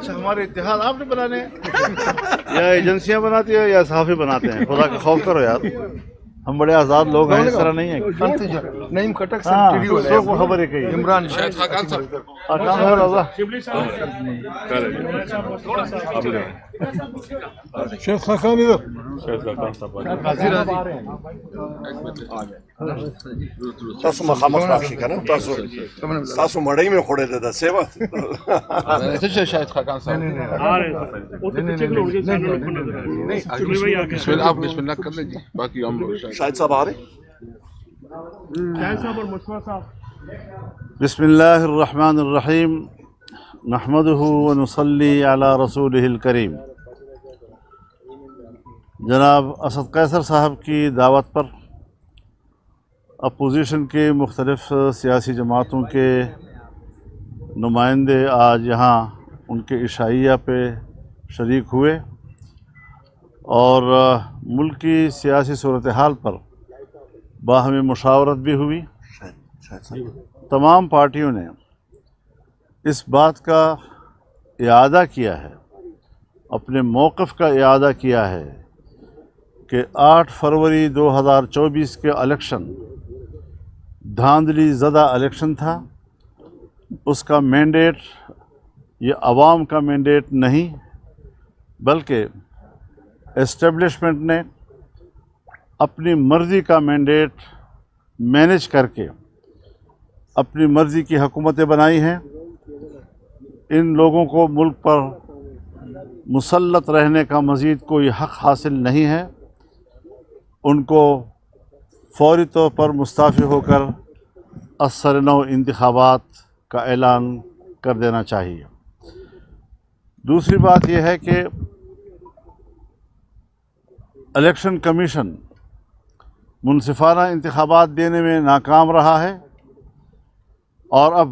اچھا ہمارے اتحاد آپ نے بنانے ہیں یا ایجنسیاں بناتی ہیں یا صحافی بناتے ہیں؟ خدا کا خوف کرو یار، ہم بڑے آزاد لوگ ہیں، اس طرح نہیں ہے. نعیم کھٹک سے ہاں ٹیڈیو سو کو خبر ہے کہ عمران شاید خاقان صاحب شیخ خاقان ادھر تاسو مخامخ راشي کنه تاسو مړی مې خوړلې ده سیوا شاید خاقان صاحب بسم اللہ آپ بسم اللہ کر لیں جی، باقی ہم لوگ شاهد صاحب آ رہے بسم اللہ الرحمن الرحیم نحمده ونصلی علی رسولہ الکریم. جناب اسد قیصر صاحب کی دعوت پر اپوزیشن کے مختلف سیاسی جماعتوں کے نمائندے آج یہاں ان کے عشائیہ پہ شریک ہوئے اور ملک کی سیاسی صورتحال پر باہمی مشاورت بھی ہوئی. تمام پارٹیوں نے اس بات کا اعادہ کیا ہے، اپنے موقف کا اعادہ کیا ہے کہ 8 فروری 2024 کے الیکشن دھاندلی زدہ الیکشن تھا. اس کا مینڈیٹ یہ عوام کا مینڈیٹ نہیں بلکہ اسٹیبلشمنٹ نے اپنی مرضی کا مینڈیٹ مینیج کر کے اپنی مرضی کی حکومتیں بنائی ہیں. ان لوگوں کو ملک پر مسلط رہنے کا مزید کوئی حق حاصل نہیں ہے. ان کو فوری طور پر مستعفی ہو کر اثر نو انتخابات کا اعلان کر دینا چاہیے. دوسری بات یہ ہے کہ الیکشن کمیشن منصفانہ انتخابات دینے میں ناکام رہا ہے اور اب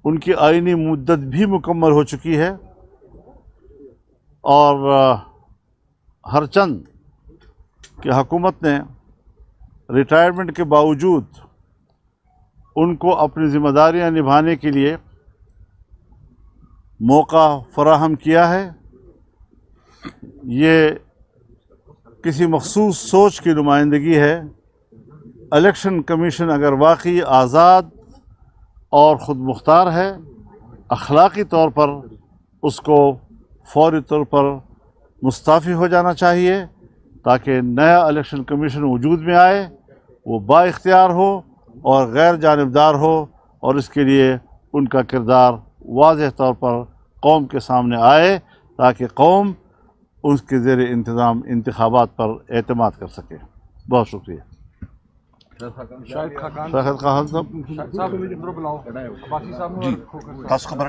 ان کی آئینی مدت بھی مکمل ہو چکی ہے اور ہر چند کہ حکومت نے ریٹائرمنٹ کے باوجود ان کو اپنی ذمہ داریاں نبھانے کے لیے موقع فراہم کیا ہے. یہ کسی مخصوص سوچ کی نمائندگی ہے. الیکشن کمیشن اگر واقعی آزاد اور خود مختار ہے، اخلاقی طور پر اس کو فوری طور پر مستعفی ہو جانا چاہیے تاکہ نیا الیکشن کمیشن وجود میں آئے، وہ با اختیار ہو اور غیر جانبدار ہو اور اس کے لیے ان کا کردار واضح طور پر قوم کے سامنے آئے تاکہ قوم اس کے زیر انتظام انتخابات پر اعتماد کر سکے. بہت شکریہ. شاہد خاقان شاہد خاقان صاحب تاسو خبر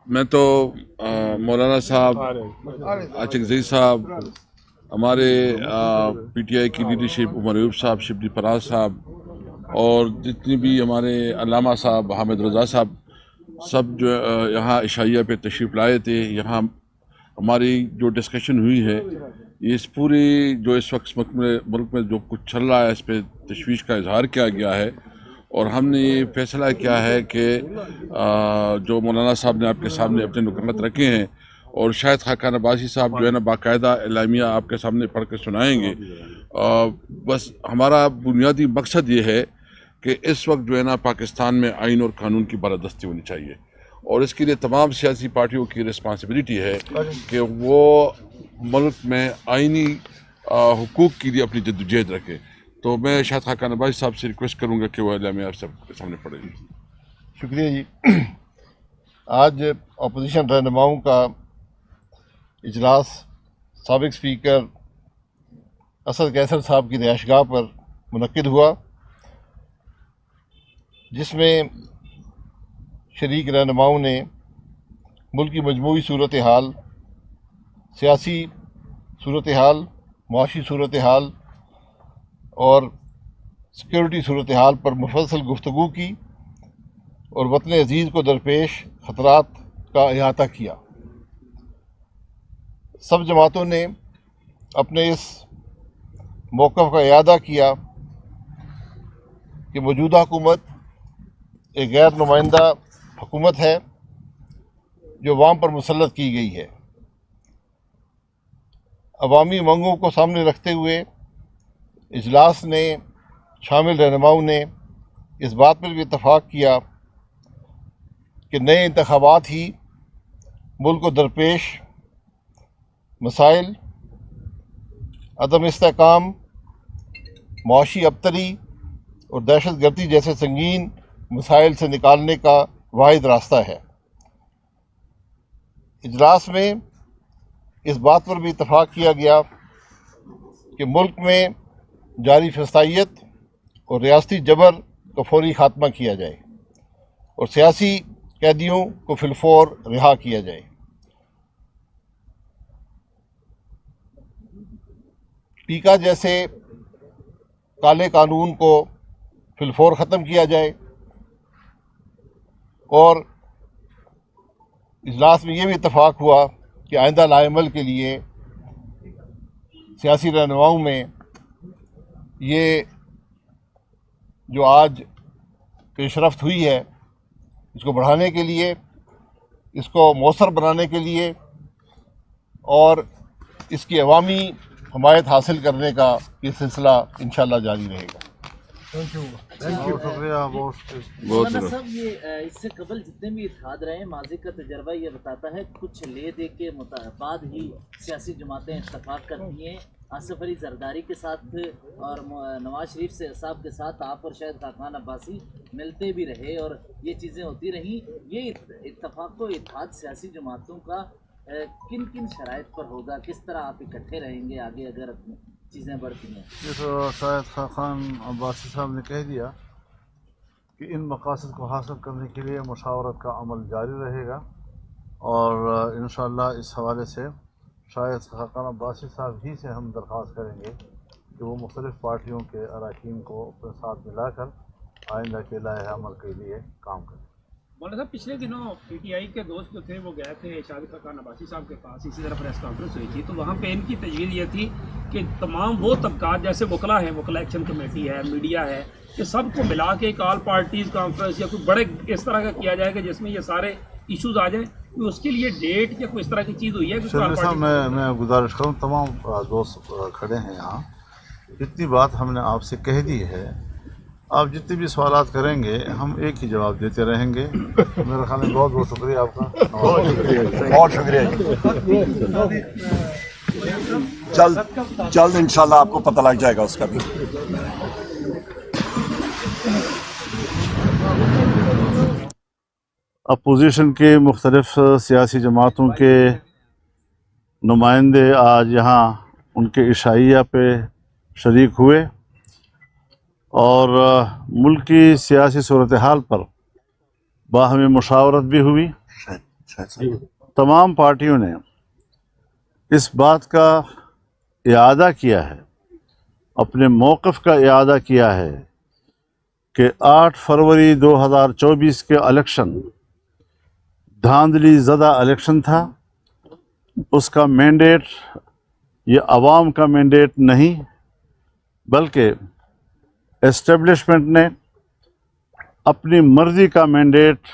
میں تو مولانا صاحب، عاشق زئی صاحب، ہمارے پی ٹی آئی کی لیڈرشپ، عمر ایوب صاحب، شبلی فراز صاحب اور جتنی بھی ہمارے علامہ صاحب، حامد رضا صاحب، سب جو یہاں عشائیہ پہ تشریف لائے تھے. یہاں ہماری جو ڈسکشن ہوئی ہے، یہ اس پوری جو اس وقت ملک میں جو کچھ چل رہا ہے اس پہ تشویش کا اظہار کیا گیا ہے اور ہم نے یہ فیصلہ کیا ہے کہ جو مولانا صاحب نے آپ کے سامنے اپنے نکات رکھے ہیں اور شاید خاقان عباسی صاحب جو ہے نا باقاعدہ اعلامیہ آپ کے سامنے پڑھ کے سنائیں گے. بس ہمارا بنیادی مقصد یہ ہے کہ اس وقت جو ہے نا پاکستان میں آئین اور قانون کی بالادستی ہونی چاہیے اور اس کے لیے تمام سیاسی پارٹیوں کی رسپانسبلٹی ہے کہ وہ ملک میں آئینی حقوق کے لیے اپنی جدوجہد رکھے. تو میں شاید خاقان عباسی صاحب سے ریکویسٹ کروں گا کہ وہ اعلامیہ آپ سب کے سامنے پڑھیں. شکریہ جی. آج اپوزیشن رہنماؤں کا اجلاس سابق اسپیکر اسد قیصر صاحب کی رہائش گاہ پر منعقد ہوا، جس میں شریک رہنماؤں نے ملک کی مجموعی صورتحال، سیاسی صورتحال، معاشی صورتحال اور سیکورٹی صورتحال پر مفصل گفتگو کی اور وطن عزیز کو درپیش خطرات کا احاطہ کیا. سب جماعتوں نے اپنے اس موقف کا اعادہ کیا کہ موجودہ حکومت ایک غیر نمائندہ حکومت ہے جو عوام پر مسلط کی گئی ہے۔ عوامی منگوں کو سامنے رکھتے ہوئے اجلاس نے شامل رہنماؤں نے اس بات پر بھی اتفاق کیا کہ نئے انتخابات ہی ملک کو درپیش مسائل، عدم استحکام، معاشی ابتری اور دہشت گردی جیسے سنگین مسائل سے نکالنے کا واحد راستہ ہے۔ اجلاس میں اس بات پر بھی اتفاق کیا گیا کہ ملک میں جاری فسادیت اور ریاستی جبر کا فوری خاتمہ کیا جائے اور سیاسی قیدیوں کو فی الفور رہا کیا جائے۔ ٹیکا جیسے کالے قانون کو فی الفور ختم کیا جائے، اور اجلاس میں یہ بھی اتفاق ہوا کہ آئندہ لائحہ کے لیے سیاسی رہنماؤں میں یہ جو آج پیش رفت ہوئی ہے اس کو بڑھانے کے لیے، اس کو مؤثر بنانے کے لیے اور اس کی عوامی حمایت حاصل کرنے کا یہ سلسلہ انشاءاللہ جاری رہے گا۔ مولانا صاحب، یہ اس سے قبل جتنے بھی اتحاد رہے ہیں، ماضی کا تجربہ یہ بتاتا ہے کچھ لے دے کے بعد ہی سیاسی جماعتیں اتفاق کرتی ہیں۔ آصف علی زرداری کے ساتھ اور نواز شریف صاحب کے ساتھ آپ اور شاید خاقان عباسی ملتے بھی رہے اور یہ چیزیں ہوتی رہیں۔ یہ اتفاق و اتحاد سیاسی جماعتوں کا کن کن شرائط پر ہوگا؟ کس طرح آپ اکٹھے رہیں گے آگے اگر چیزیں بڑھتی ہیں؟ یہ تو شاید خاقان عباسی صاحب نے کہہ دیا کہ ان مقاصد کو حاصل کرنے کے لیے مشاورت کا عمل جاری رہے گا، اور انشاءاللہ اس حوالے سے شاید خاقان عباسی صاحب ہی سے ہم درخواست کریں گے کہ وہ مختلف پارٹیوں کے اراکین کو اپنے ساتھ ملا کر آئندہ کے لائحہ عمل کے لیے کام کریں۔ مولانا صاحب، پچھلے دنوں پی ٹی آئی کے دوست جو تھے وہ گئے تھے شاہد خاقان عباسی صاحب کے پاس، اسی طرح پریس کانفرنس ہوئی تھی، تو وہاں پہ ان کی تجویز یہ تھی کہ تمام وہ طبقات جیسے وکلاء ہیں، وکلاء ایکشن کمیٹی ہے، میڈیا ہے، کہ سب کو ملا کے ایک آل پارٹیز کانفرنس یا کوئی بڑے اس طرح کا کیا جائے گا جس میں یہ سارے ایشوز آ جائیں۔ کوئی اس کے لیے ڈیٹ یا کوئی اس طرح کی چیز ہوئی ہے؟ صاحب میں گزارش کروں، تمام دوست کھڑے ہیں یہاں، جتنی بات ہم نے آپ سے کہہ دی ہے، آپ جتنے بھی سوالات کریں گے ہم ایک ہی جواب دیتے رہیں گے۔ میرے خیال میں بہت بہت شکریہ آپ کا، بہت شکریہ جلد انشاءاللہ آپ کو پتہ لگ جائے گا اس کا بھی۔ اپوزیشن کے مختلف سیاسی جماعتوں کے نمائندے آج یہاں ان کے عشائیہ پہ شریک ہوئے اور ملک کی سیاسی صورتحال پر باہمی مشاورت بھی ہوئی۔ تمام پارٹیوں نے اس بات کا اعادہ کیا ہے، اپنے موقف کا اعادہ کیا ہے کہ 8 فروری 2024 کے الیکشن دھاندلی زدہ الیکشن تھا، اس کا مینڈیٹ یہ عوام کا مینڈیٹ نہیں بلکہ اسٹیبلشمنٹ نے اپنی مرضی کا مینڈیٹ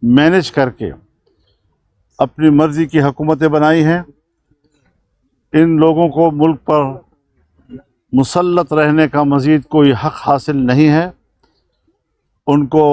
مینیج کر کے اپنی مرضی کی حکومتیں بنائی ہیں۔ ان لوگوں کو ملک پر مسلط رہنے کا مزید کوئی حق حاصل نہیں ہے، ان کو